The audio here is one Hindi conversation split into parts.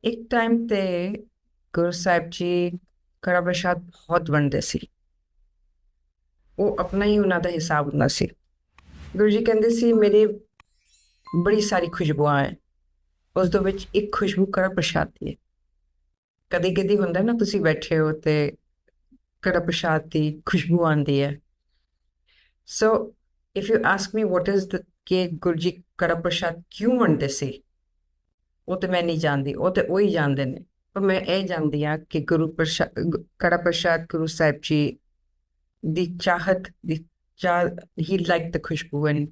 ਇੱਕ ਟਾਈਮ ਤੇ ਗੁਰੂ ਸਾਹਿਬ ਜੀ ਕੜਾ ਪ੍ਰਸ਼ਾਦ ਬਹੁਤ ਵੰਡਦੇ ਸੀ। ਉਹ ਆਪਣਾ ਹੀ ਉਹਨਾਂ ਦਾ ਹਿਸਾਬ ਹੁੰਦਾ ਸੀ। ਗੁਰੂ ਜੀ ਕਹਿੰਦੇ ਸੀ ਮੇਰੇ ਬੜੀ ਸਾਰੀ ਖੁਸ਼ਬੂਆਂ ਹੈ, ਉਸ ਦੇ ਵਿੱਚ ਇੱਕ ਖੁਸ਼ਬੂ ਕੜਾ ਪ੍ਰਸ਼ਾਦ ਦੀ ਹੈ। ਕਦੀ ਕਦੀ ਹੁੰਦਾ ਨਾ, ਤੁਸੀਂ ਬੈਠੇ ਹੋ ਤੇ ਕੜਾ ਪ੍ਰਸ਼ਾਦ ਦੀ ਖੁਸ਼ਬੂ ਆਉਂਦੀ ਹੈ। ਸੋ if you ask me what is the ਕਿ ਗੁਰੂ ਜੀ ਕੜਾ ਪ੍ਰਸ਼ਾਦ ਕਿਉਂ ਵੰਡਦੇ ਸੀ, ਉਹ ਤੇ ਮੈਂ ਨਹੀਂ ਜਾਣਦੀ, ਉਹ ਤੇ ਉਹੀ ਜਾਣਦੇ ਨੇ। ਪਰ ਮੈਂ ਇਹ ਜਾਣਦੀ ਹਾਂ ਕਿ ਕੜਾ ਪ੍ਰਸ਼ਾਦ ਗੁਰੂ ਸਾਹਿਬ ਜੀ ਦੀ ਚਾਹਤ ਦੀ ਚਾਹ, ਹੀ ਲਾਈਕ ਦ ਖੁਸ਼ਬੂ ਐਂਡ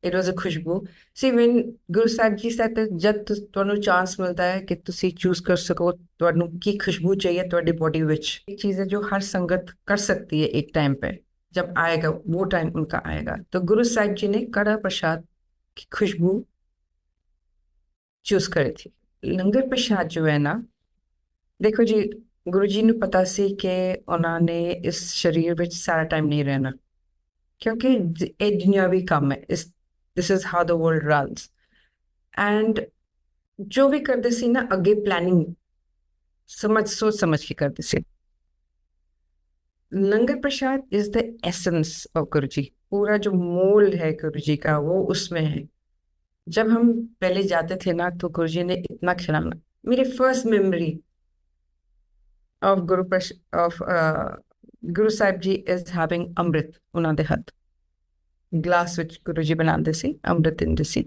ਇਟ ਵਾਜ਼ ਅ ਖੁਸ਼ਬੂ। ਸੀ ਵੈਨ ਗੁਰੂ ਸਾਹਿਬ ਜੀ ਸੈਟ, ਜਦ ਤੁਹਾਨੂੰ ਚਾਂਸ ਮਿਲਦਾ ਹੈ ਕਿ ਤੁਸੀਂ ਚੂਜ਼ ਕਰ ਸਕੋ ਤੁਹਾਨੂੰ ਕੀ ਖੁਸ਼ਬੂ चाहिए ਤੁਹਾਡੀ बॉडी ਵਿੱਚ, एक चीज़ है जो हर संगत कर सकती है एक टाइम पे, जब आएगा वो टाइम उनका आएगा। तो गुरु साहिब जी ने कड़ा प्रसाद की खुशबू ਚੂਜ਼ ਕਰੀ ਥੀ। ਲੰਗਰ ਪ੍ਰਸ਼ਾਦ ਜੋ ਹੈ ਨਾ, ਦੇਖੋ ਜੀ, ਗੁਰੂ ਜੀ ਨੂੰ ਪਤਾ ਸੀ ਕਿ ਉਹਨਾਂ ਨੇ ਇਸ ਸਰੀਰ ਵਿੱਚ ਸਾਰਾ ਟਾਈਮ ਨਹੀਂ ਰਹਿਣਾ, ਕਿਉਂਕਿ ਇਹ ਦੁਨਿਆਵੀ ਕੰਮ ਹੈ। This is how the world runs. And ਜੋ ਵੀ ਕਰਦੇ ਸੀ ਨਾ, ਅੱਗੇ ਪਲੈਨਿੰਗ सोच समझ के करते से। लंगर प्रसाद इज द एसेंस ऑफ गुरु जी। पूरा जो मोल है गुरु जी का वो उसमें है। जब हम पहले जाते थे ना, तो गुरु जी ने इतना खिलाना। मेरी first memory of Guru Sahib ji is having अमृत उन्होंने हथ ग्लास विच गुरु जी बनाते सी, अमृत दिंदे सी।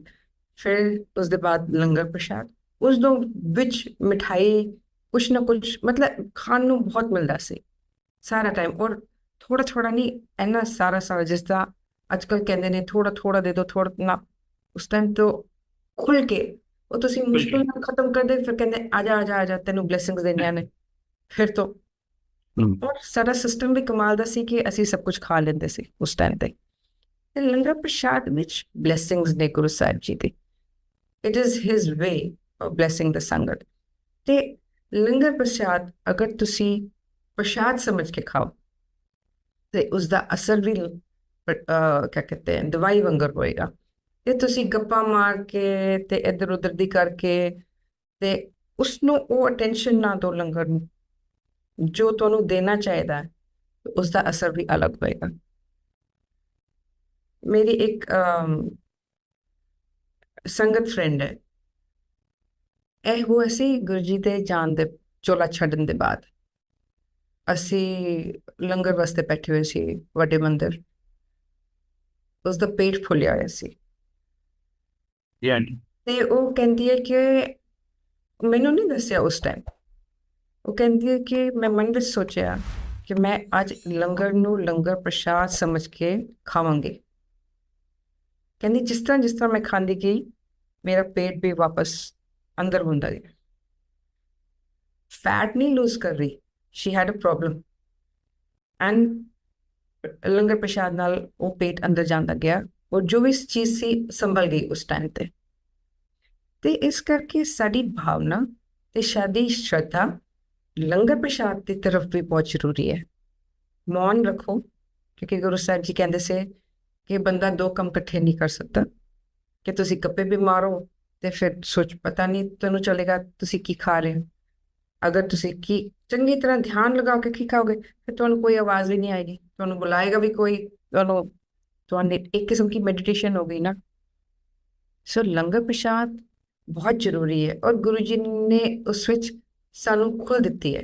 फिर उसके बाद लंगर प्रसाद, उस दो विच मिठाई कुछ ना कुछ, मतलब खान ਨੂੰ बहुत मिलता सी सारा टाइम। और थोड़ा थोड़ा नहीं, इन्ना सारा सारा, जिस तरह अजकल कहते ने थोड़ा थोड़ा दे दो, थोड़ा ना, उस टाइम तो खुल के वो तुसी मुश्किल ਨਾਲ खत्म कर दे। फिर कहते आजा आजा आजा तेनू ब्लेसिंग्स देनिया ने। फिर तो और सारा सिस्टम भी कमाल ਦਾ ਸੀ ਕਿ ਅਸੀਂ ਸਭ ਕੁਝ ਖਾ ਲੈਂਦੇ ਸੀ ਉਸ ਟਾਈਮ ਤੇ। ਤੇ ਲੰਗਰ ਪ੍ਰਸ਼ਾਦ ਵਿੱਚ ਬਲੇਸਿੰਗਸ ਨੇ ਗੁਰੂ ਸਾਹਿਬ ਜੀ ਦੀ। It is his way of blessing the sangat. ਤੇ ਲੰਗਰ ਪ੍ਰਸ਼ਾਦ ਅਗਰ ਤੁਸੀਂ प्रसाद समझ के खाओ तो उसका असर भी क्या कहते हैं, दवाई वांगर होएगा। ते तुसी गप्पा मार के ते इधर उधर दी करके ते उसनों वो अटेंशन ना दो लंगर नूं, जो तुहानू देना चाहिए तो उसका असर भी अलग होएगा। मेरी एक संगत फ्रेंड है, ਇਹ ਉਹ ਅਸੀਂ ਗੁਰੂ ਜੀ ਦੇ ਜਾਣ ਦੇ ਚੋਲਾ ਛੱਡਣ ਦੇ ਬਾਅਦ ਅਸੀਂ ਲੰਗਰ ਵਾਸਤੇ ਬੈਠੇ ਹੋਏ ਸੀ ਵੱਡੇ ਮੰਦਿਰ। ਉਸਦਾ ਪੇਟ ਫੁੱਲਿਆ ਹੋਇਆ ਸੀ। ਤੇ ਉਹ ਕਹਿੰਦੀ ਹੈ ਕਿ ਮੈਨੂੰ ਨਹੀਂ ਦੱਸਿਆ ਉਸ ਟਾਈਮ। ਉਹ ਕਹਿੰਦੀ ਹੈ ਕਿ ਮੈਂ ਮਨ ਵਿੱਚ ਸੋਚਿਆ ਕਿ ਮੈਂ ਅੱਜ ਲੰਗਰ ਨੂੰ ਲੰਗਰ ਪ੍ਰਸ਼ਾਦ ਸਮਝ ਕੇ ਖਾਵਾਂਗੀ। ਕਹਿੰਦੀ ਜਿਸ ਤਰ੍ਹਾਂ ਮੈਂ ਖਾਂਦੀ ਗਈ, ਮੇਰਾ ਪੇਟ ਵੀ ਵਾਪਸ ਅੰਦਰ ਹੁੰਦਾ ਗਿਆ। ਫੈਟ ਨਹੀਂ ਲੂਜ਼ ਕਰ ਰਹੀ, she had a problem, and ਲੰਗਰ ਪ੍ਰਸ਼ਾਦ ਨਾਲ ਉਹ ਪੇਟ ਅੰਦਰ ਜਾਂਦਾ ਗਿਆ। ਔਰ ਜੋ ਵੀ ਚੀਜ਼ ਸੀ ਸੰਭਲ ਗਈ ਉਸ ਟਾਈਮ ਤੇ। ਤੇ ਇਸ ਕਰਕੇ ਸਾਡੀ ਭਾਵਨਾ ਤੇ ਸਾਡੀ ਸ਼ਰਧਾ ਲੰਗਰ ਪ੍ਰਸ਼ਾਦ ਦੀ ਤਰਫ ਵੀ ਬਹੁਤ ਜ਼ਰੂਰੀ ਹੈ। ਮੌਨ ਰੱਖੋ, ਕਿਉਂਕਿ ਗੁਰੂ ਸਾਹਿਬ ਜੀ ਕਹਿੰਦੇ ਸੀ ਕਿ ਬੰਦਾ ਦੋ ਕੰਮ ਇਕੱਠੇ ਨਹੀਂ ਕਰ ਸਕਦਾ, ਕਿ ਤੁਸੀਂ ਗੱਪੇ ਵੀ ਮਾਰੋ ਤੇ ਫਿਰ ਸੋਚ ਪਤਾ ਨਹੀਂ ਤੁਹਾਨੂੰ ਚੱਲੇਗਾ ਤੁਸੀਂ ਕੀ ਖਾ ਰਹੇ ਹੋ। ਅਗਰ ਤੁਸੀਂ ਕੀ ਚੰਗੀ ਤਰ੍ਹਾਂ ਧਿਆਨ ਲਗਾ ਕੇ ਕੀ ਖਾਓਗੇ, ਫਿਰ ਤੁਹਾਨੂੰ ਕੋਈ ਆਵਾਜ਼ ਵੀ ਨਹੀਂ ਆਏਗੀ, ਤੁਹਾਨੂੰ ਬੁਲਾਏਗਾ ਵੀ ਕੋਈ, ਤੁਹਾਨੂੰ ਇੱਕ ਕਿਸਮ की मेडिटेशन हो गई ना। सो लंगर प्रसाद बहुत जरूरी है और गुरु जी ने उस विच सानू खुल दिती है।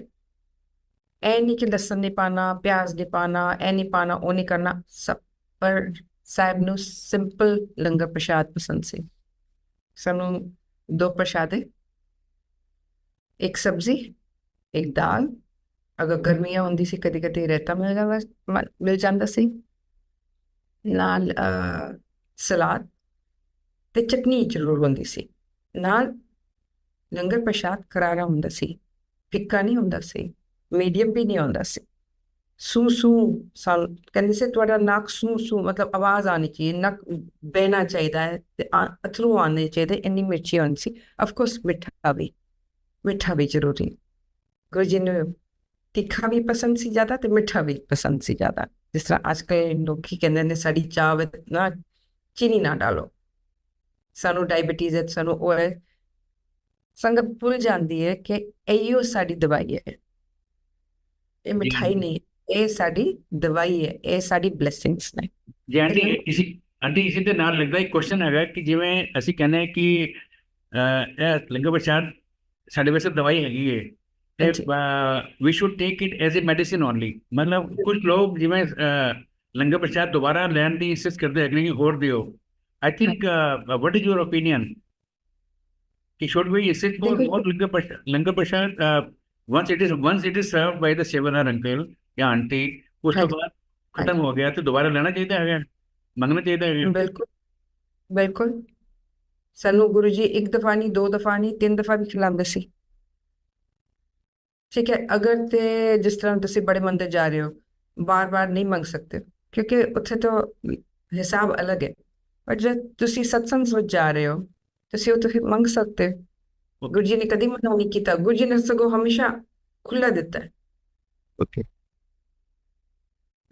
ऐ नहीं कि लसन नहीं पाना, प्याज नहीं पाना, ऐ नहीं पाना, वो नहीं करना सब। पर साहब नू सिंपल लंगर प्रसाद पसंद से। सानू दो प्रसादे, एक सब्जी, एक दाल, अगर गर्मियां होंदी सी कदी कदी रायता मिल जांदा सी, नाल सलाद ते चटनी जरूर होंदी सी। नाल लंगर प्रसाद करारा हुंदा सी, फिक्का नहीं हुंदा सी, मीडियम भी नहीं हुंदा सी। सू सू साल कहंदे से तुहाडा नक सू सू, मतलब आवाज आनी चाहिए, नक बहना चाहिए है ते अथरू आने चाहिए, इन्नी मिर्ची होनी सी। ऑफ कोर्स मिठा भी जरूरी। गुरु जी ने तीखा भी पसंद सी ज़्यादा तो मिठा भी पसंद सी ज़्यादा। जिस तरह आजकल लोग ही कहते हैं साड़ी चाह विच ना चीनी ना डालो, सानू डायबिटीज़ है, सानू वो है। ਸੰਗਤ ਭੁੱਲ ਜਾਂਦੀ ਹੈ ਕਿ ਇਹੋ ਸਾਡੀ ਦਵਾਈ ਹੈ, ਇਹ ਜੀ ਮਿਠਾਈ ਨਹੀਂ, ਇਹ ਸਾਡੀ ਦਵਾਈ ਹੈ, ਇਹ ਸਾਡੀ ਬਲੇਸਿੰਗਸ ਨੇ। ਜੀ ਆਂਟੀ, ਇਹ ਆਂਟੀ ਇਸੇ ਦੇ ਨਾਲ ਲੱਗਦਾ ਇੱਕ ਕੁਐਸਚਨ ਹੈਗਾ ਕਿ ਜਿਵੇਂ ਅਸੀਂ ਕਹਿੰਦੇ ਹਾਂ ਕਿ ਇਹ ਲੰਗਰ ਪ੍ਰਸ਼ਾਦ ਸਾਡੇ ਵਾਸਤੇ ਦਵਾਈ ਹੈਗੀ ਹੈ ਤੇ ਹਾਂਜੀ, we should take it as a medicine only. ਮਤਲਬ ਕੁਝ ਲੋਕ ਜਿਵੇਂ ਲੰਗਰ ਪ੍ਰਸ਼ਾਦ ਦੁਬਾਰਾ ਲੈਣ ਦੀ ਇੰਸਿਸਟ ਕਰਦੇ ਹੈਗੇ ਕਿ ਹੋਰ ਦਿਓ। I think what is your opinion कि should we insist for ਦੇਖੋ more langar prashad once it is served by the sevanar uncle या आंटी, उस तो ਹਾਂਜੀ बाद ਹਾਂਜੀ खत्म हो गया तो दोबारा लेना चाहिए है, मंगना चाहिए है। ਬਿਲਕੁਲ ਬਿਲਕੁਲ, ਸਾਨੂੰ ਗੁਰੂ ਜੀ ਇੱਕ ਦਫਾ ਨਹੀਂ, ਦੋ ਦਫਾ ਨਹੀਂ, ਤਿੰਨ ਦਫਾ ਵੀ ਖਿਲਾਉਂਦੇ ਸੀ। ਠੀਕ ਹੈ, ਅਗਰ ਤੇ ਜਿਸ ਤਰ੍ਹਾਂ ਤੁਸੀਂ ਬੜੇ ਮੰਦਿਰ ਜਾ ਰਹੇ ਹੋ, ਬਾਰ-ਬਾਰ ਨਹੀਂ ਮੰਗ ਸਕਦੇ ਕਿਉਂਕਿ ਉੱਥੇ ਤਾਂ ਹਿਸਾਬ ਅਲੱਗ ਹੈ। ਪਰ ਜਦ ਤੁਸੀਂ ਸਤਸੰਗ ਵਿੱਚ ਜਾ ਰਹੇ ਹੋ, ਤੁਸੀਂ ਉੱਥੇ ਮੰਗ ਸਕਦੇ ਹੋ। ओके ਗੁਰੂ ਜੀ ਨੇ ਕਦੀ ਮਨਾ ਨਹੀਂ ਕੀਤਾ, ਗੁਰੂ ਜੀ ਨੇ ਸਗੋਂ ਹਮੇਸ਼ਾ ਖੁੱਲਾ ਦਿੱਤਾ ਹੈ। ओके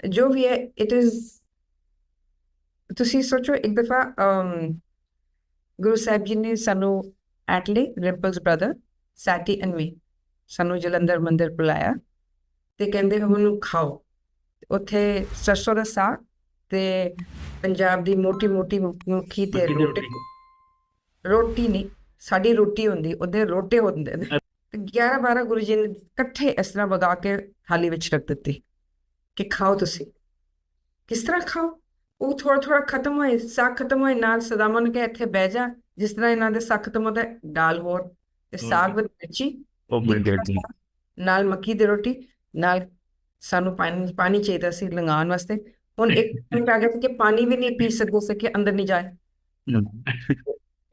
ਜੋ ਵੀ ਹੈ ਇਟ ਇਜ਼, ਤੁਸੀਂ ਸੋਚੋ ਇੱਕ ਦਫਾ ਗੁਰੂ ਸਾਹਿਬ ਜੀ ਨੇ ਸਾਨੂੰ ਐਟਲੀ ਰਿੰਪਲਸ ਬ੍ਰਦਰ ਸੈਟੀ ਐਂਡ ਮੀ ਸਾਨੂੰ ਜਲੰਧਰ ਮੰਦਿਰ ਬੁਲਾਇਆ ਤੇ ਕਹਿੰਦੇ ਹੁਣ ਖਾਓ। ਉੱਥੇ ਸਰਸੋਂ ਦਾ ਸਾਗ ਤੇ ਪੰਜਾਬ ਦੀ ਮੋਟੀ ਮੋਟੀ ਮੱਕੀ ਤੇ मक्की दी ਰੋਟੀ, रोटी ਰੋਟੀ ਨਹੀਂ ਸਾਡੀ ਰੋਟੀ ਹੁੰਦੀ, ਉਹਦੇ ਰੋਟੇ ਹੁੰਦੇ ਨੇ। ਤੇ 11-12 ਗੁਰੂ ਜੀ ਨੇ ਇਕੱਠੇ ਇਸ ਤਰ੍ਹਾਂ ਵਗਾ ਕੇ ਥਾਲੀ ਵਿੱਚ ਰੱਖ ਦਿੱਤੀ ਕਿ ਖਾਓ। ਤੁਸੀਂ ਕਿਸ ਤਰ੍ਹਾਂ ਖਾਓ? ਉਹ ਥੋੜਾ ਥੋੜਾ ਖਤਮ ਹੋਏ, ਸਾਗ ਖਤਮ ਹੋਏ, ਨਾਲ ਸਦਾਮਾ ਨੂੰ ਕਿਹਾ ਇੱਥੇ ਬਹਿ ਜਾ, ਜਿਸ ਤਰ੍ਹਾਂ ਇਹਨਾਂ ਦੇ ਸਾਗ ਖਤਮ ਹੁੰਦਾ ਦਾਲ ਹੋਰ ਤੇ ਸਾਗ ਵਿੱਚ ਮਿਰਚੀ, ओ माय ਤਿੱਖਾ गॉड जी ਸਾਗ, ਨਾਲ ਮੱਕੀ ਦੀ ਰੋਟੀ, ਨਾਲ ਸਾਨੂੰ ਪਾਣੀ ਪਾਣੀ ਚਾਹੀਦਾ ਸੀ ਲੰਘਾਉਣ ਵਾਸਤੇ। ਹੁਣ ਇੱਕ ਟਾਈਮ ਪੈ ਗਿਆ ਸੀ ਕਿ ਪਾਣੀ ਵੀ ਨਹੀਂ ਪੀ ਸਕਦੇ ਸੀ ਕਿ ਅੰਦਰ ਨਹੀਂ ਜਾਏ।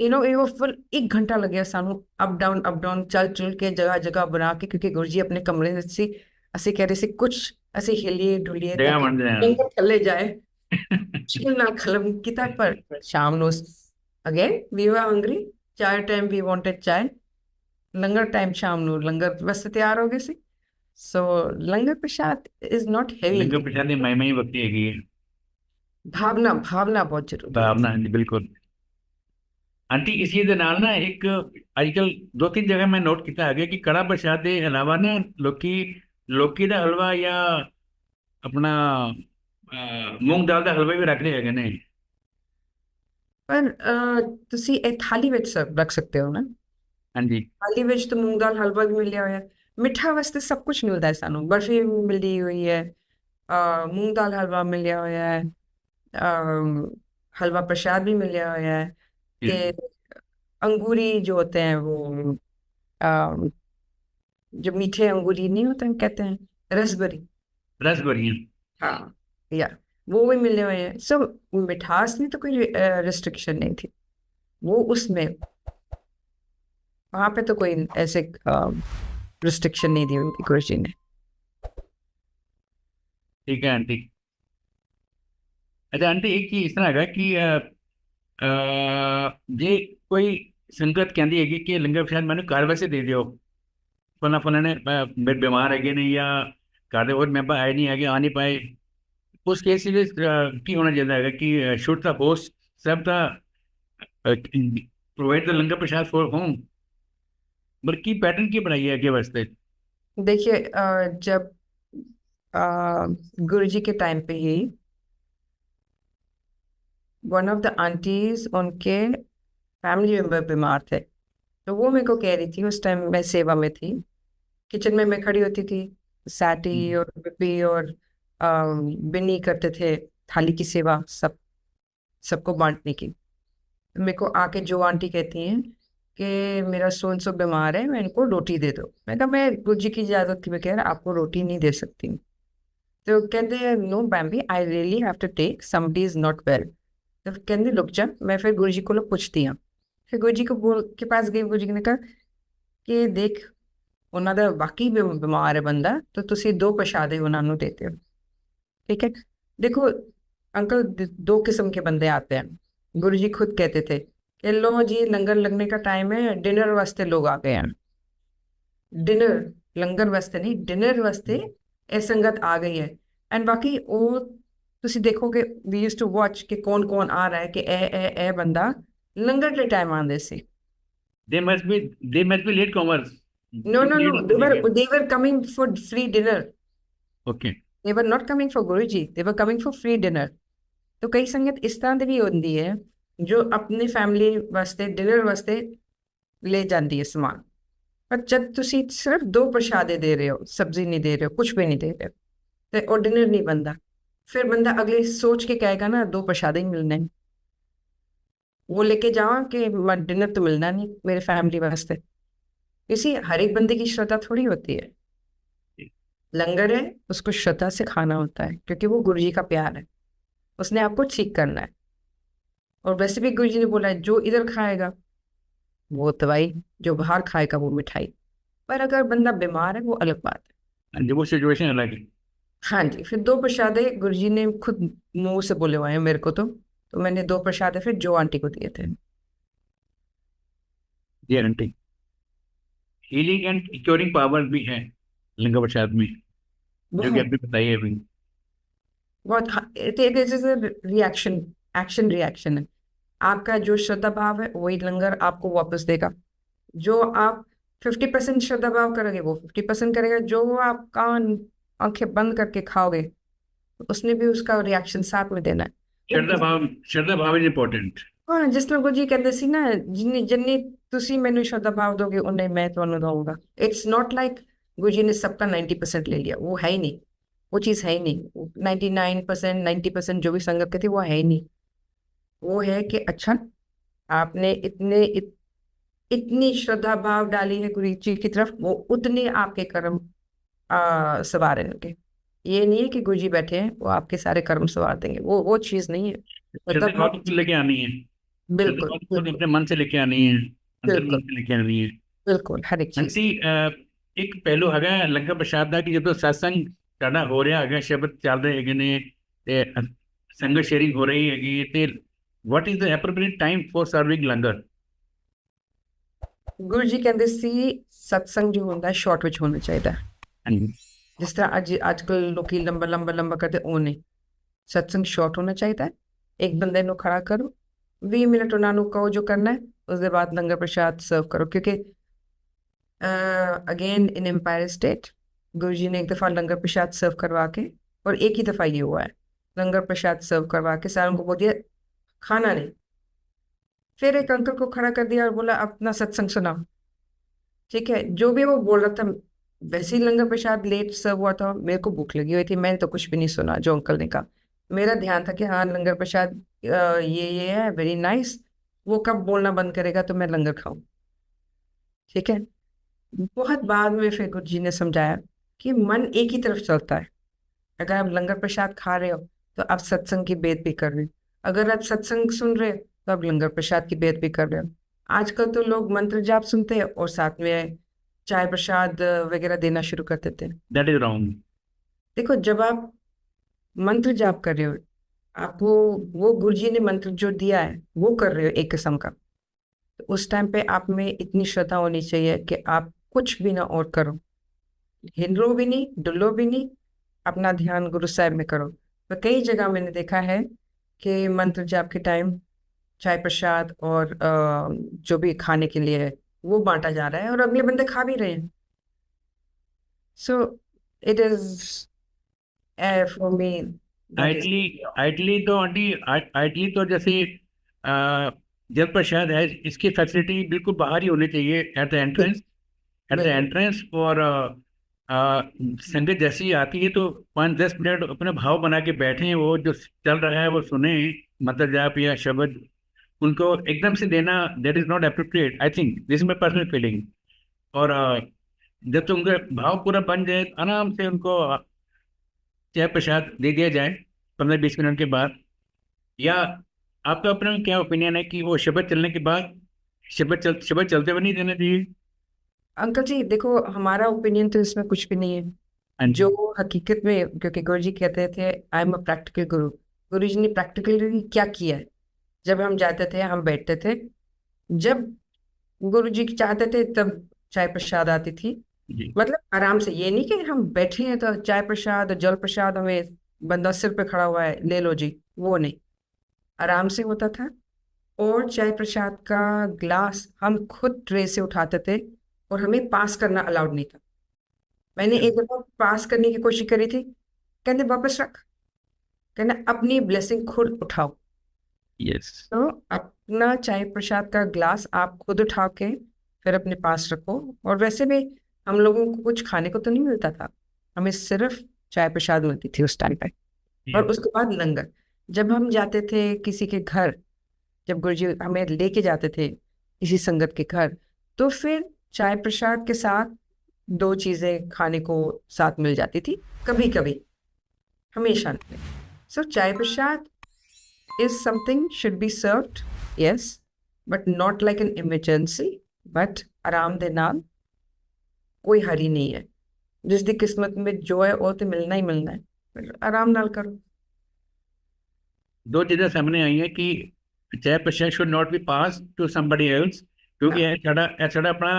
ਇਹ ਫੁੱਲ 1 ਘੰਟਾ ਲੱਗਿਆ ਸਾਨੂੰ ਅਪ ਡਾਊਨ ਚੱਲ ਚੁਲ ਕੇ ਜਗ੍ਹਾ ਜਗ੍ਹਾ ਬਣਾ ਕੇ, ਕਿਉਂਕਿ ਗੁਰੂ ਜੀ ਆਪਣੇ ਕਮਰੇ ਵਿੱਚ ਸੀ। ਅਸੀਂ ਕਹਿ ਰਹੇ ਸੀ ਕੁਛ ਅਸੀਂ ਹਿੱਲੀਏ ਡੁਲੀਏ ਤਾਂ जगह ਕਿ बन जाए ਲੰਗਰ ਥੱਲੇ ਜਾਏ। ਮੁਸ਼ਕਿਲ ਨਾਲ ਖਤਮ ਕੀਤਾ, ਪਰ ਸ਼ਾਮ ਨੂੰ ਅਗੇਨ ਵੀ ਵਰ ਹੰਗਰੀ। ਚਾय ਟਾਈਮ ਵੀ ਵਾਂਟਡ ਚਾय, ਲੰਗਰ ਟਾਈਮ ਸ਼ਾਮ ਨੂੰ ਲੰਗਰ ਵਾਸਤੇ ਤਿਆਰ ਹੋ ਗਏ ਸੀ। ਸੋ ਲੰਗਰ ਪ੍ਰਸ਼ਾਦ ਇਜ਼ ਨਾਟ ਹੈਵੀ, लंगर प्रसाद की महिमा ही भक्ति हैगी है, ਭਾਵਨਾ ਭਾਵਨਾ ਬਹੁਤ ਜ਼ਰੂਰੀ ਹੈ। भावना। हाँ जी बिल्कुल आंटी, इसी ਦੇ ਨਾਲ ਨਾ ਇੱਕ ਅੱਜਕੱਲ 2-3 ਜਗ੍ਹਾ ਮੈਂ ਨੋਟ ਕੀਤਾ ਹੈਗਾ ਕਿ ਕੜਾ ਪ੍ਰਸ਼ਾਦ ਦੇ ਇਲਾਵਾ ਨਾ ਲੋਕੀ ਦਾ ਹਲਵਾ ਜਾਂ ਆਪਣਾ ਮੂੰਗ ਦਾਲ ਦਾ ਹਲਵਾ ਵੀ ਰੱਖਦੇ ਹੈਗੇ ਨੇ। ਪਰ ਤੁਸੀਂ ਇਹ ਥਾਲੀ ਵਿੱਚ ਰੱਖ ਸਕਦੇ ਹੋ ਨਾ। ਹਾਂਜੀ ਥਾਲੀ ਵਿੱਚ ਤਾਂ ਮੂੰਗ ਦਾਲ ਹਲਵਾ ਵੀ ਮਿਲਿਆ ਹੋਇਆ ਹੈ। ਮਿੱਠਾ ਵਾਸਤੇ ਸਭ ਕੁਝ ਮਿਲਦਾ ਹੈ ਸਾਨੂੰ, ਬਰਫੀ ਵੀ ਮਿਲਦੀ ਹੋਈ ਹੈ, ਮੂੰਗ ਦਾਲ ਹਲਵਾ ਮਿਲਿਆ ਹੋਇਆ ਹੈ, हलवा प्रसाद भी मिल गया है जी कि अंगूरी जो होते हैं वो अ, जो मीठे अंगूरी नहीं होते हैं, कहते हैं रसबरी। रस भरी हाँ, या वो भी मिलने हुए हैं। सब मिठास में तो कोई रिस्ट्रिक्शन नहीं थी, वो उसमें वहाँ पे तो कोई ऐसे रिस्ट्रिक्शन नहीं दी उनकी गुरु जी ने। ठीक है आंटी। अच्छा आंटी, एक चीज इस तरह हैगा कि जे कोई संगत कहती है कि लंगर प्रसाद मैंने घर वैसे दे दियो, फलां ने मेरे बीमार है नहीं या घर के और मैंबर आए नहीं है आ नहीं पाए, उस केस की होना चाहिए है कि शुड द होस्ट सब the provide the langar Prasad for home, बल्कि पैटर्न की बनाई है आगे वास्ते। देखिए जब गुरु जी के टाइम पे ही वन ऑफ द आंटीज उनके फैमिली मेम्बर बीमार थे, तो वो मेरे को कह रही थी, उस टाइम मैं सेवा में थी, किचन में मैं खड़ी होती थी, सैटी और बिपी और बिन्नी करते थे थाली की सेवा, सबको बांटने की। मेरे को आके जो आंटी कहती हैं कि मेरा सोन सो बीमार है, मैं इनको रोटी दे दो। मैं कहा मैं गुरु जी की इजाज़त के बगैर आपको रोटी नहीं दे सकती। तो कहते हैं no Bambi, I really have to take, somebody is not well. तो कहते रुक जा, मैं फिर गुरु जी को पुछती हाँ। फिर गुरु जी के पास गई, गुरु जी ने कहा कि देख ਉਹਨਾਂ ਦਾ ਵਾਕਈ ਬਿਮਾਰ ਹੈ ਬੰਦਾ, ਤਾਂ ਤੁਸੀਂ 2 ਪ੍ਰਸ਼ਾਦੇ ਉਹਨਾਂ ਨੂੰ देते हो, ठीक है। देखो अंकल, 2 किस्म के बंदे आते हैं। गुरु जी खुद कहते थे कि लो जी लंगर लगने का टाइम है, डिनर वास्ते लोग आ गए हैं। डिनर, लंगर वास्ते नहीं, डिनर वास्ते ਇਹ ਸੰਗਤ ਆ ਗਈ ਹੈ। ਐਂਡ ਬਾਕੀ ਉਹ ਤੁਸੀਂ ਦੇਖੋਗੇ ਵੀ ਯੂਜ਼ਡ ਟੂ ਵਾਚ ਕਿ ਕੌਣ ਆ ਰਿਹਾ ਹੈ, ਕਿ ਇਹ ਬੰਦਾ ਲੰਗਰ ਦੇ ਟਾਈਮ ਆਉਂਦੇ ਸੀ। They must be late comers, No, क्योंकि no, लेट no. होते नहीं है। They were coming for free dinner. Okay. They were not coming for Guruji. They were coming for free dinner. तो कई संगत इस तरह ਦੀ ਵੀ ਹੁੰਦੀ ਹੈ ਜੋ ਆਪਣੀ ਫੈਮਿਲੀ ਵਾਸਤੇ ਡਿਨਰ ਵਾਸਤੇ ਲੈ ਜਾਂਦੀ ਹੈ ਸਮਾਨ। ਪਰ ਜਦ ਤੁਸੀਂ ਸਿਰਫ ਦੋ ਪ੍ਰਸ਼ਾਦੇ ਦੇ ਰਹੇ ਹੋ, ਸਬਜ਼ੀ ਨਹੀਂ ਦੇ ਰਹੇ ਹੋ, ਕੁਝ ਵੀ ਨਹੀਂ ਦੇ ਰਹੇ ਹੋ, ਤੇ ਉਹ ਡਿਨਰ ਨਹੀਂ ਬਣਦਾ। ਫਿਰ ਬੰਦਾ ਅਗਲੇ सोच के कहेगा ना दो प्रसादे ही मिलने हैं, वो लेके जावा कि डिनर तो मिलना नहीं मेरे फैमिली वास्ते। इसी हर एक बंदे की श्रद्धा थोड़ी होती है। लंगर है, उसको श्रद्धा से खाना होता है क्योंकि वो गुरु जी का प्यार है, उसने आपको ठीक करना है। और वैसे भी गुरु जी ने बोला है जो इधर खाएगा वो दवाई, जो बाहर खाएगा वो मिठाई। पर अगर बंदा बीमार है वो अलग बात है। जो वो सिचुएशन अलग है। हाँ जी, फिर दो प्रसादे गुरु जी ने खुद मुंह से बोले हुए हैं मेरे को, तो मैंने दो प्रसादे फिर जो आंटी को दिए थे। Guarantee healing and curing power भी है लंगर प्रसाद में, जो कि बहुत आपने बताई है अभी। बहुत it is reaction, action reaction है। आपका जो श्रद्धा भाव है वही लंगर आपको वापस देगा। जो आप 50% श्रद्धा भाव करोगे वो 50% करेगा। जो आप कान आंखें बंद करके खाओगे उसने भी उसका रिएक्शन साथ में देना है। श्रद्धा भाव इज इंपॉर्टेंट। हाँ, जिस तरह गुरु जी कहते सी ना, जिन्नी तुसी मैनू श्रद्धा भाव दोगे उन्हें मैं ਤੁਹਾਨੂੰ ਦਊਂਗਾ। इट्स नॉट लाइक गुरु जी ने सबका 90% ले लिया, वो है ही नहीं, वो चीज़ है ही नहीं। 99% 90% जो भी संगत के थे वो है ही नहीं। वो है कि अच्छा आपने इतनी श्रद्धा भाव डाली है गुरु जी की तरफ, वो उतने आपके कर्म सवारेंगे। ये नहीं है कि गुरु जी बैठे हैं वो आपके सारे कर्म सवार देंगे, वो चीज़ नहीं है। श्रद्धा मतलब भाव तो लेके आनी है, श्रद्धा बिल्कुल भाव तो बिल्कुल अपने मन से लेके आनी है, अंतर मन बिल्कुल से लेके आनी है। बिल्कुल हर एक चीज। आंटी एक पहलू हैगा लंगर प्रसाद ਦਾ ਕਿ ਜਦੋਂ ਸਤਸੰਗ ਸਾਡਾ ਹੋ ਰਿਹਾ ਹੈਗਾ, ਸ਼ਬਦ ਚੱਲ ਰਹੇ ਹੈਗੇ ਨੇ ਤੇ ਸੰਗਤ ਸ਼ੇਅਰਿੰਗ ਹੋ ਰਹੀ ਹੈਗੀ ਤੇ what is the appropriate time for serving ਲੰਗਰ? ਗੁਰੂ ਜੀ ਕਹਿੰਦੇ ਸੀ ਸਤਸੰਗ ਜੋ ਹੁੰਦਾ ਸ਼ਾਰਟ ਵਿੱਚ ਹੋਣਾ ਚਾਹੀਦਾ ਹੈ। ਹਾਂਜੀ। ਜਿਸ ਤਰ੍ਹਾਂ ਅੱਜ ਕੱਲ ਲੋਕੀ ਲੰਬਾ ਲੰਬਾ ਲੰਬਾ ਕਰਦੇ, ਉਹ ਨਹੀਂ। ਸਤਸੰਗ ਸ਼ਾਰਟ ਹੋਣਾ ਚਾਹੀਦਾ ਹੈ। ਇੱਕ ਬੰਦੇ ਨੂੰ ਖੜਾ ਕਰੋ, 20 ਮਿੰਟ ਉਹਨਾਂ ਨੂੰ ਕਹੋ ਜੋ ਕਰਨਾ ਹੈ, ਉਸ ਦੇ ਬਾਅਦ ਲੰਗਰ ਪ੍ਰਸ਼ਾਦ ਸਰਵ ਕਰੋ। ਕਿਉਂਕਿ अगेन इन एम्पायर स्टेट गुरु जी ने एक दफ़ा लंगर प्रसाद सर्व करवा के, और एक ही दफ़ा ये हुआ है, लंगर प्रसाद सर्व करवा के सारों को बोल दिया खाना नहीं। फिर एक अंकल को खड़ा कर दिया और बोला अपना सत्संग सुनाओ। ठीक है, जो भी वो बोल रहा था, वैसे ही लंगर प्रसाद लेट सर्व हुआ था, मेरे को भूख लगी हुई थी, मैंने तो कुछ भी नहीं सुना जो अंकल ने कहा। मेरा ध्यान था कि हाँ लंगर प्रसाद ये है, वेरी नाइस, वो कब बोलना बंद करेगा तो मैं लंगर खाऊं। ठीक है, बहुत बाद में फिर गुरु जी ने समझाया कि मन एक ही तरफ चलता है। अगर आप लंगर प्रसाद खा रहे हो तो आप सत्संग की बेद भी कर रहे हो, अगर आप सत्संग सुन रहे हो तो आप लंगर प्रसाद की बेद भी कर रहे हो। आजकल तो लोग मंत्र जाप सुनते हैं और साथ में चाय प्रसाद वगैरह देना शुरू कर देते हैं। That is wrong. देखो, जब आप मंत्र जाप कर रहे हो, आपको वो गुरु जी ने मंत्र जो दिया है वो कर रहे हो एक किस्म का, तो उस टाइम पे आप में इतनी श्रद्धा होनी चाहिए कि आप कुछ भी ना और करो, हिलो भी नहीं, डुलो भी नहीं, अपना ध्यान गुरु साहब में करो। तो कई जगह मैंने देखा है कि मंत्र जाप के टाइम चाय प्रसाद और जो भी खाने के लिए है वो बांटा जा रहा है और अगले बंदे खा भी रहे हैं। So it is for me ideally तो आंटी, आइटली तो जैसे जल प्रसाद है, इसकी फैसिलिटी बिल्कुल बाहर ही होनी चाहिए एट द एंट्रेंस, और संगत जैसी ही आती है तो 5-10 मिनट अपने भाव बना के बैठे, वो जो चल रहा है वो सुने, मतलब जाप या शब्द उनको एकदम से देना that is not appropriate. I think this is my personal feeling. और जब तो उनका भाव पूरा बन जाए, आराम से उनको चाय प्रसाद दे दिया जाए 15-20 मिनट के बाद। या आपका अपना क्या ओपिनियन है कि वो शब्द चलने के बाद शब्द चलते हुए नहीं देना चाहिए? अंकल जी देखो, हमारा ओपिनियन तो इसमें कुछ भी नहीं है। जो हकीकत में, क्योंकि गुरु जी कहते थे आई एम अ प्रैक्टिकल गुरु, गुरु जी ने प्रैक्टिकली क्या किया है? जब हम जाते थे हम बैठते थे, जब गुरु जी चाहते थे तब चाय प्रसाद आती थी, मतलब आराम से। ये नहीं कि हम बैठे हैं तो चाय प्रसाद जल प्रसाद हमें बंदा सिर पे खड़ा हुआ है ले लो जी, वो नहीं, आराम से होता था। और चाय प्रसाद का ग्लास हम खुद ट्रे से उठाते थे और हमें पास करना अलाउड नहीं था। मैंने एक दफा पास करने की कोशिश करी थी, कहते वापस रख, कहना अपनी ब्लेसिंग खुद उठाओ। यस। तो अपना चाय प्रसाद का ग्लास आप खुद उठा के फिर अपने पास रखो। और वैसे भी हम लोगों को कुछ खाने को तो नहीं मिलता था, हमें सिर्फ चाय प्रसाद मिलती थी उस टाइम पे। और उसके बाद लंगर, जब हम जाते थे किसी के घर, जब गुरुजी हमें लेके जाते थे किसी संगत के घर, तो फिर चाय प्रसाद के साथ दो चीजें खाने को साथ मिल जाती थी, कभी कभी, हमेशा नहीं। सो चाय प्रसाद is something should be served, yes, but not like an emergency, but आराम दे नाल कोई हरी नहीं है। जिस दी किस्मत में जो है वो तो मिलना ही मिलना है, फिर आराम नाल करो। दो चीज़ें सामने आई हैं कि चाय प्रसाद should not be pass to somebody else, क्योंकि ਇਹ ਸਾਡਾ ਆਪਣਾ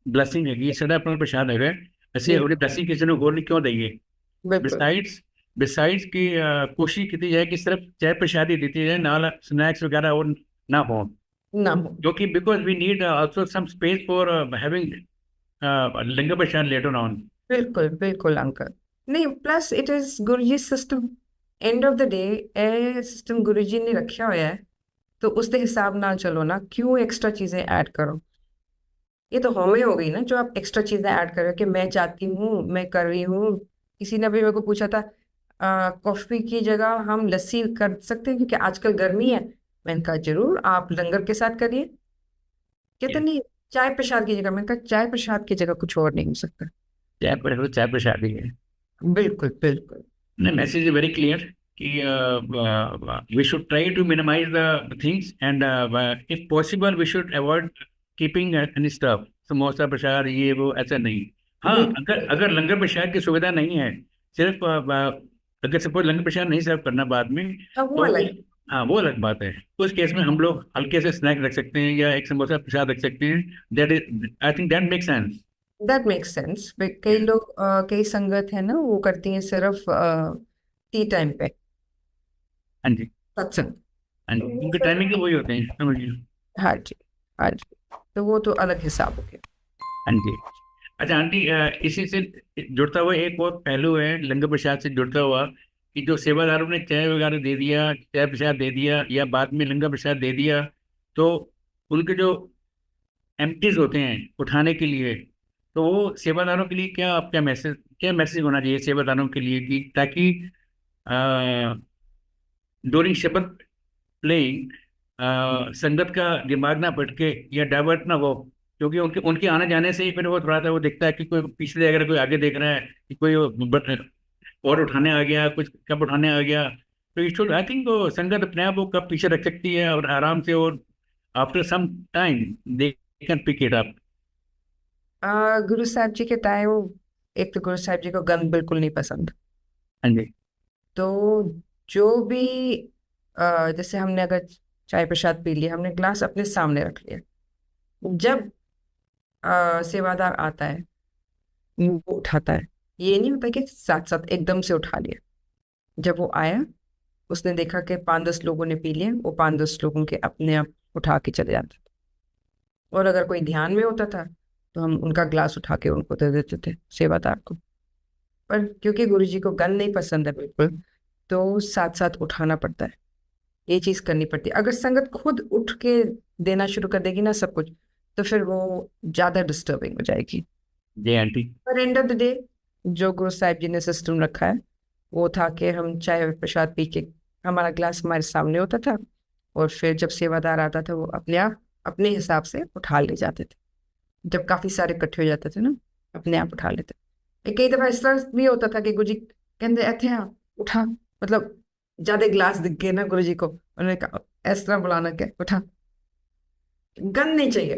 ਬਲੇਸਿੰਗ ਹੈਗੀ, ਸਾਡਾ ਆਪਣਾ ਪ੍ਰਸ਼ਾਦ ਹੈਗਾ, ਅਸੀਂ ਉਹਦੀ ਬਲੇਸਿੰਗ ਕਿਸੇ ਨੂੰ ਹੋਰ ਨਹੀਂ ਕਿਉਂ ਦਈਏ। बिल्कुल ਬਿਸਾਈਡਸ ਕਿ ਕੋਸ਼ਿਸ਼ ਕੀਤੀ ਜਾਏ ਕਿ ਸਿਰਫ ਚਾय ਪ੍ਰਸ਼ਾਦ ਹੀ ਦਿੱਤੀ ਜਾਏ, ਨਾਲ ਸਨੈਕਸ ਵਗੈरह और ना ਹੋਣ, ना हो। क्योंकि because we need also some space for having langar prasad later on। बिल्कुल बिल्कुल अंकल, नहीं, plus it is Guruji system, end of the day ਇਹ ਸਿਸਟਮ ਗੁरुजी ने ਰੱਖਿਆ ਹੋਇਆ ਹੈ, तो उसके हिसाब नाल चलो ना, क्यों एक्स्ट्रा चीजें ऐड करो। ये तो हमें हो गई ना जो आप एक्स्ट्रा चीजें ऐड कर रहे हो कि मैं चाहती हूँ, मैं कर रही हूँ। किसी ने भी मेरे को पूछा था कॉफी की जगह हम लस्सी कर सकते हैं क्योंकि आजकल गर्मी है। मैंने कहा जरूर, आप लंगर के साथ करिए। कहते नहीं, चाय प्रसाद की जगह। मैंने कहा चाय प्रसाद की जगह कुछ और नहीं हो सकता। चाय प्रसाद ही है। बिल्कुल बिल्कुल। मैसेज इज वेरी क्लियर कि we should try to minimize the things, and if possible we should avoid keeping any stuff, samosa prasad ये वो, ऐसा नहीं। हाँ, अगर लंगर प्रसाद की सुविधा नहीं है, सिर्फ अगर सपोज लंगर प्रसाद नहीं सर्व करना बाद में, हाँ, वो तो अलग। हाँ वो अलग बात है। उस केस में हम लोग हल्के से स्नैक रख सकते हैं या एक समोसा प्रसाद रख सकते हैं। That is, I think that make sense. That makes sense. कई लोग कई संगत है ना, वो करती हैं सिर्फ टी टाइम पे हाँ जी, सत्संग। हाँ जी, उनके टाइमिंग के वही होते हैं, समझिए। हाँ जी, हाँ जी, तो वो तो अलग हिसाब हो गया। हाँ जी। अच्छा आंटी, इसी से जुड़ता हुआ एक और पहलू है, लंगर प्रसाद से जुड़ता हुआ, कि जो सेवादारों ने चाय वगैरह दे दिया, चाय प्रसाद दे दिया या बाद में लंगर प्रसाद दे दिया, तो उनके जो एम्प्टीज होते हैं उठाने के लिए, तो वो सेवादारों के लिए क्या मैसेज होना चाहिए सेवादारों के लिए, कि ताकि ड्यूरिंग शपथ प्लेइंग संगत का दिमाग ना भटके या डाइवर्ट ना हो, क्योंकि उनके उनके आने जाने से ही फिर वो थोड़ा सा वो दिखता है कि कोई पिछले, अगर कोई आगे देख रहा है कि कोई और उठाने आ गया, कुछ कप उठाने आ गया, तो इट शुड, आई थिंक वो संगत अपने आप वो कप पीछे रख सकती है और आराम से, और after some time they can pick it up. Guru Sahib जी के टाइम, एक तो गुरु साहब जी को गंद बिल्कुल नहीं पसंद। हाँ जी। तो जो भी जैसे हमने अगर चाय प्रसाद पी लिया, हमने ग्लास अपने सामने रख लिया। जब सेवादार आता है वो उठाता है, ये नहीं होता कि साथ साथ एकदम से उठा लिया। जब वो आया, उसने देखा कि 5-10 लोगों ने पी लिया, वो 5-10 लोगों के अपने आप उठा के चले जाते थे। और अगर कोई ध्यान में होता था तो हम उनका ग्लास उठा के उनको दे देते थे, सेवादार को। पर क्योंकि गुरुजी को गंद नहीं पसंद है बिल्कुल, तो साथ साथ उठाना पड़ता है, ये चीज करनी पड़ती है। अगर संगत खुद उठ के देना शुरू कर देगी ना सब कुछ, तो फिर वो ज्यादा डिस्टर्बिंग हो जाएगी। जी आंटी। पर एंड ऑफ द डे जो गुरु साहिब जी ने सिस्टम रखा है वो था कि हम चाय प्रसाद पी के, हमारा ग्लास हमारे सामने होता था, और फिर जब सेवादार आता था वो अपने आप अपने हिसाब से उठा ले जाते थे। जब काफी सारे इकट्ठे हो जाते थे ना, अपने आप उठा लेते। कई दफा इस तरह भी होता था कि गुरुजी कहते इतने आ उठा, मतलब ज्यादा ग्लास दिख गए ना गुरुजी को, उन्होंने कहा इस तरह बुलाना क्या, उठा। गंद नहीं चाहिए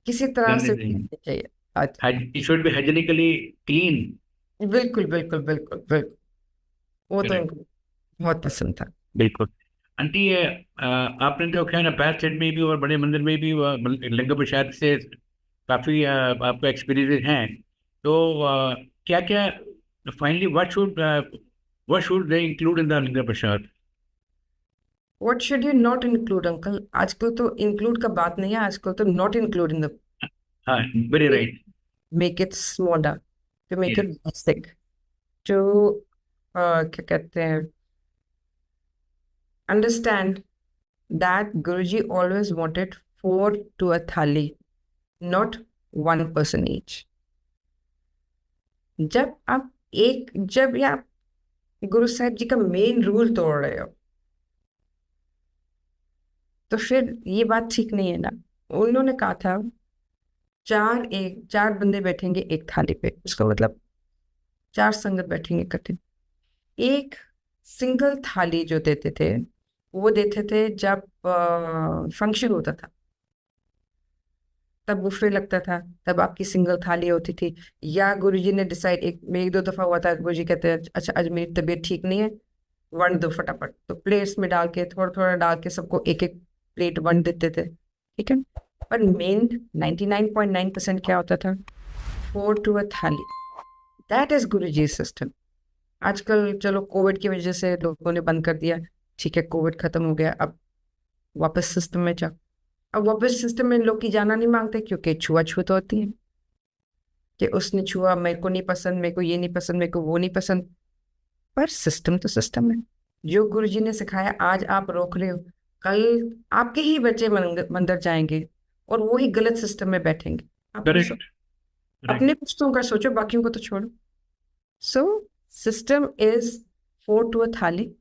किसी तरह से, नहीं चाहिए। अच्छा, it should be hygienically clean. बिल्कुल बिल्कुल बिल्कुल बिल्कुल, वो तो Correct. इनको बहुत पसंद था। बिल्कुल। आंटी, ये आपने तो क्या ना बैक साइड में भी और बड़े मंदिर में भी लंगर प्रसाद से काफ़ी आपका एक्सपीरियंस हैं, तो क्या क्या finally what should they include in the langar prasad? What should you not include uncle? आजकल तो इंक्लूड का बात नहीं है, आजकल तो नॉट इंक्लूड इन द, हाँ, very right. Make it smaller, to make it yes. Basic, to क्या कहते हैं, understand that Guruji always wanted four to a thali, not one person each. जब आप जब या गुरु साहब जी का मेन रूल तोड़ रहे हो, तो फिर ये बात ठीक नहीं है ना। उन्होंने कहा था चार बंदे बैठेंगे एक थाली पे, उसका मतलब चार संगत बैठेंगे इकट्ठे। एक सिंगल थाली जो देते थे, वो देते थे जब फंक्शन होता था, तब बुफे लगता था, तब आपकी सिंगल थाली होती थी। या गुरुजी ने डिसाइड, एक दो दफा हुआ था, गुरुजी कहते हैं अच्छा आज मेरी तबीयत ठीक नहीं है, वंड दो फटाफट, तो प्लेट्स में डाल के थोड़ा थोड़ा डाल के सबको एक एक प्लेट वंड देते थे, ठीक है। पर मेन 99.9% क्या होता था? फोर टू अ थाली। That is Guruji system. आजकल चलो कोविड की वजह से लोगों ने बंद कर दिया, ठीक है, कोविड खत्म हो गया, अब वापस सिस्टम में जाओ। अब वापस सिस्टम में लोग की जाना नहीं मांगते, क्योंकि छुआछूत होती है कि उसने छुआ, मेरे को नहीं पसंद, मेरे को ये नहीं पसंद, मेरे को वो नहीं पसंद। पर सिस्टम तो सिस्टम है। जो गुरुजी ने सिखाया आज आप रोक रहे हो, कल आपके ही बच्चे मंदिर जाएंगे और वो ही गलत सिस्टम में बैठेंगे। करेक्ट। अपने पुश्तों का सोचो, बाकियों को तो छोड़ो। So system is four to a thali.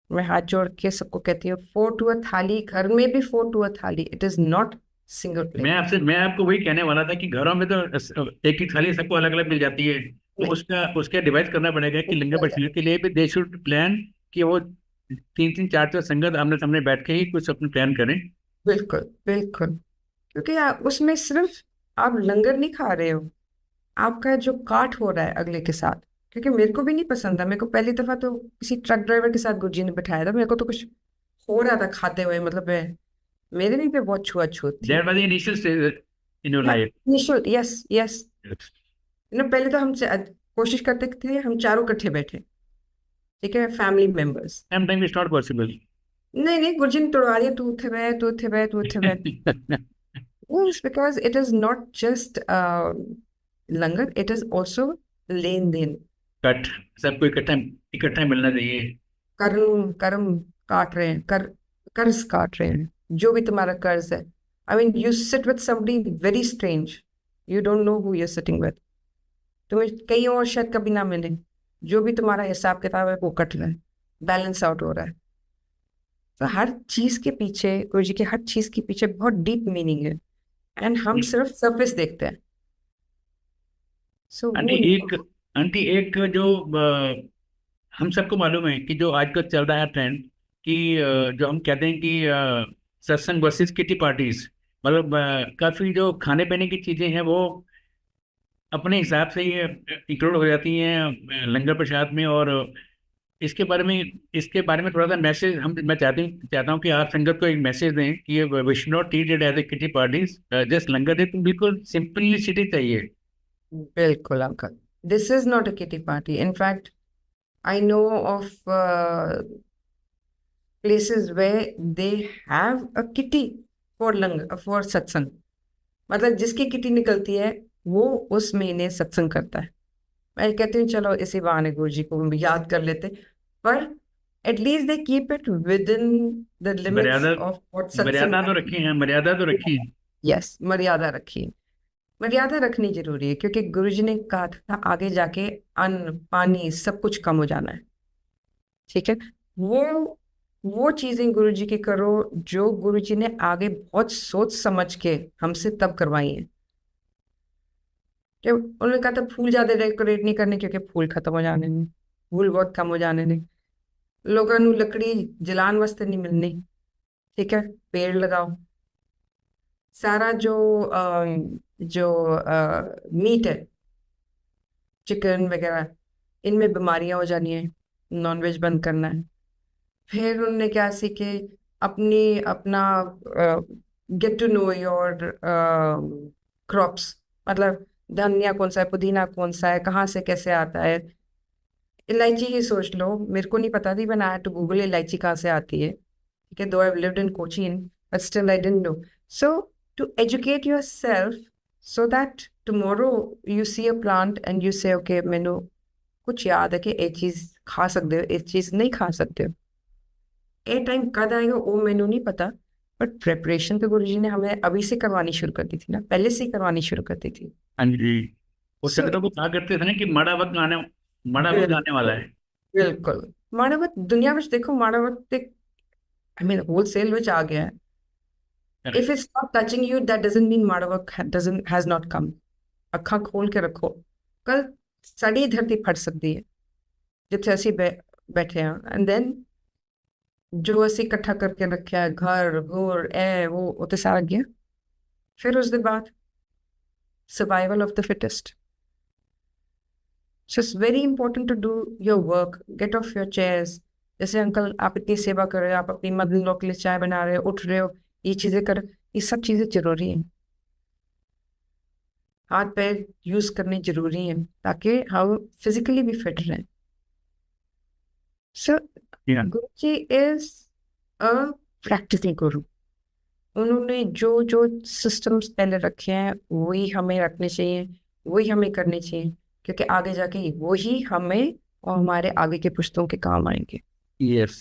मैं हाथ जोड़ के सबको कहती हूँ, फोर टू अ थाली, घर में भी फोर टू अ थाली, it is not single plate. मैं आपको वही कहने वाला था कि घरों में तो एक ही थाली सबको अलग अलग मिल जाती है, तो नहीं, उसका डिवाइस करना पड़ेगा कि लंगर प्रसाद के लिए भी दे शुड प्लान कि वो तीन तीन चार चार संगत आमने सामने बैठ के ही कुछ अपने प्लान करें। बिल्कुल बिल्कुल, क्योंकि उसमें सिर्फ आप लंगर नहीं खा रहे हो, आपका जो काट हो रहा है अगले के साथ। क्योंकि मेरे को भी नहीं पसंद था, मेरे को पहली दफा तो किसी ट्रक ड्राइवर के साथ गुरुजी ने बिठाया था, मेरे को तो कुछ हो रहा था खाते हुए, मतलब मेरे नहीं पे बहुत छुआछूत थी। That was the initial stage in your life. निशुल्क, यस यस। पहले तो हम कोशिश करते थे हम चारों इकट्ठे बैठे, ठीक है, family members. Sometimes it's not possible. नहीं नहीं, गुरुजी ने तोड़वा दिया, तू उठे बैठ, तू उठे बैठ, तू उठे बैठ। Yes, because it is not just langar, it is also लेन देन। कट, सबको इकट्ठा इकट्ठा मिलना चाहिए। कर्म कर्म काट रहे हैं, कर्ज काट रहे हैं, जो भी तुम्हारा कर्ज है। I mean you sit with somebody very strange, you don't know who you are sitting with, तुम्हें कहीं और शायद कभी ना मिले, जो भी तुम्हारा हिसाब किताब है वो कट रहा है, बैलेंस आउट हो रहा है। तो हर चीज के पीछे, गुरु जी के हर चीज के पीछे बहुत डीप मीनिंग है, एंड हम सिर्फ सरफेस देखते हैं। सो आंटी एक आंटी एक जो हम सबको मालूम है कि जो आजकल चल रहा है ट्रेंड कि जो हम कहते हैं कि सत्संग वर्सेस किटी पार्टीज, मतलब काफी जो खाने पीने की चीजें हैं वो अपने हिसाब से ही इंक्लूड हो जाती हैं लंगर प्रसाद में। और इसके बारे में थोड़ा सा मैसेज मैं चाहता हूँ कि आप संगत को एक मैसेज दें कि ये we should not treat it as a kitty parties, just लंगर दे, बिल्कुल सिंपलिसिटी चाहिए। बिल्कुल uncle, this is not a kitty party. In fact I know of places where they have a kitty for satsang। मतलब जिसकी किटी निकलती है वो उस महीने सत्संग करता है। मैं कहती हूँ चलो इसी बहाने गुरु जी को हम याद कर लेते, पर at least they keep it with in the limits मर्यादा ऑफ व्हाट मर्यादा सत्संग। तो रखी है, मर्यादा तो रखी है। यस, मर्यादा रखिए, मर्यादा रखनी जरूरी है, क्योंकि गुरु जी ने कहा था आगे जाके अन्न पानी सब कुछ कम हो जाना है, ठीक है। वो चीजें गुरु जी की करो जो गुरु जी ने आगे बहुत सोच समझ के हमसे तब करवाई है। कि उन्होंने कहा था फूल ज्यादा डेकोरेट नहीं करने, क्योंकि फूल खत्म हो जाने ने, फूल बहुत कम हो जाने ने, लोगों ਨੂੰ लकड़ी जलान वास्ते नहीं मिलनी, ठीक है, पेड़ लगाओ। सारा जो मीट है, चिकन वगैरह, इनमें बीमारियां हो जानी है, नॉनवेज बंद करना है। फिर उनने क्या सीखे, अपना get to know your crops, मतलब धनिया कौन सा है, पुदीना कौन सा है, कहाँ से कैसे आता है। इलायची ही सोच लो, मेरे को नहीं पता थी, मैंने टू गूगल इलायची कहाँ से आती है। Okay, though I've lived in Cochin, but still I didn't know. So to educate yourself so that tomorrow you see a plant and you say, okay, मैंने कुछ याद है कि ये चीज खा सकते हो, ये चीज नहीं खा सकते हो। ये टाइम कद आएगा वो मैंने नहीं पता, बट प्रेपरेशन तो गुरुजी ने हमें अभी से करवानी शुरू कर दी थी ना, पहले से ही करवानी शुरू कर दी थी। हाँ जी। वो So, संगतों को कहा करते थे ना कि माड़ा वक्त आने वाला है। बिल्कुल माड़ा वक्त दुनिया में देखो, माड़ा वक्त एक आई मीन होलसेल में आ गया है। Correct. If it's not touching you, that doesn't mean माड़ा वक्त has not come. ਅੱਖਾਂ ਖੋਲ ਕੇ ਰੱਖੋ, ਕੱਲ ਸਾਡੀ ਧਰਤੀ ਫਟ ਸਕਦੀ ਹੈ ਜਿੱਥੇ ਅਸੀਂ ਬੈਠੇ ਹਾਂ। ਐਂਡ ਦੈਨ ਜੋ ਅਸੀਂ ਇਕੱਠਾ ਕਰਕੇ ਰੱਖਿਆ ਘਰ ਘੋਰ ਉਹ ਤੇ ਸਾਰਾ ਗਿਆ। ਫਿਰ ਉਸ ਦੇ ਬਾਅਦ survival of the fittest. So it's very important to do your work, get off your chairs. जैसे अंकल आप इतनी सेवा कर रहे हो, आप अपनी मदर लोग के लिए चाय बना रहे हो, उठ रहे हो, ये चीजें कर, ये सब चीजें जरूरी हैं। हाथ पैर यूज करने जरूरी हैं ताकि हम फिजिकली भी फिट रहें। So Yeah. Guruji is a practicing guru. उन्होंने जो जो सिस्टम्स पहले रखे हैं वही हमें रखने चाहिए, वही हमें करने चाहिए, क्योंकि आगे जाके वही हमें और हमारे आगे के पुश्तों के काम आएंगे। Yes.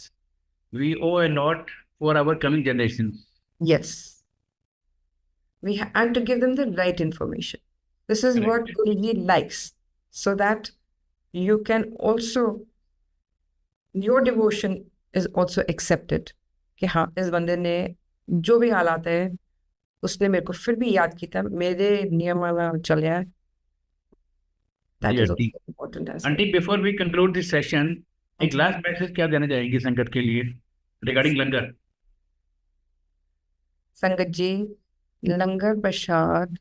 We owe a lot for our coming generations. Yes. And to give them the right information. This is what Correct. Guruji likes, so that you can also, your devotion is also accepted. कि हाँ इस बंदे ने जो भी हालात है उसने मेरे को फिर भी याद किया, मेरे नियम वाला चलिया है। That Yes, is also जी। important as well. Aunty, before we conclude this session, एक लास्ट मैसेज क्या देना चाहेंगी संगत के लिए रिगार्डिंग लंगर? संगत जी, लंगर प्रसाद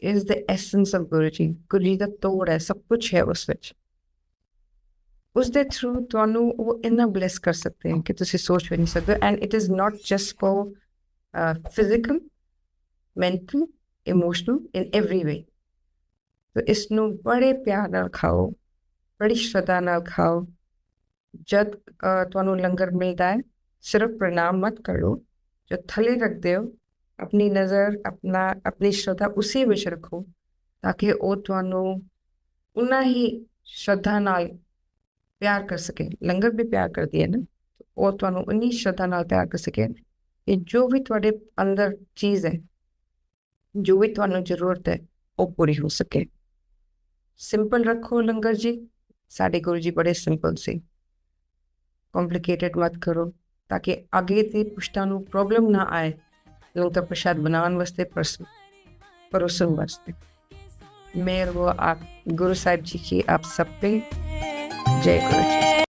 is the essence of Guruji. Guruji ਦਾ ਤੋੜ ਹੈ, ਸਭ ਕੁਝ ਹੈ ਉਸ ਵਿੱਚ। ਉਸ ਦੇ ਥਰੂ ਤੁਹਾਨੂੰ ਉਹ ਇੰਨਾ ਬਲੈਸ ਕਰ ਸਕਦੇ ਹਨ ਕਿ ਤੁਸੀਂ ਸੋਚ ਵੀ ਨਹੀਂ ਸਕਦੇ। And it is not just for physical, mental, emotional, in every way. तो इसनों बड़े प्यार नाल खाओ, बड़ी श्रद्धा नाल खाओ। जब तुहानू लंगर मिलता है सिर्फ प्रणाम मत करो, जो थले रख दो अपनी नज़र अपनी श्रद्धा उसी विच रखो, ताकि वो तुहानू उन्ना ही श्रद्धा नाल प्यार कर सके। लंगर भी प्यार करती है ना, तो वो तुहानू उन्नी श्रद्धा नाल प्यार कर सके कि जो भी तुहाडे अंदर चीज़ है, जो भी तुहानू जरूरत है, वो पूरी हो सके। सिंपल रखो लंगर जी, साडे गुरु जी बड़े सिंपल से, कॉम्प्लिकेटेड मत करो, ताकि आगे दी पुश्तां नू प्रॉब्लम ना आए लंगर प्रसाद बनाने वास्ते, परोसन वास्ते। मेहर वो आप गुरु साहिब जी की आप सब पे। जय गुरु जी।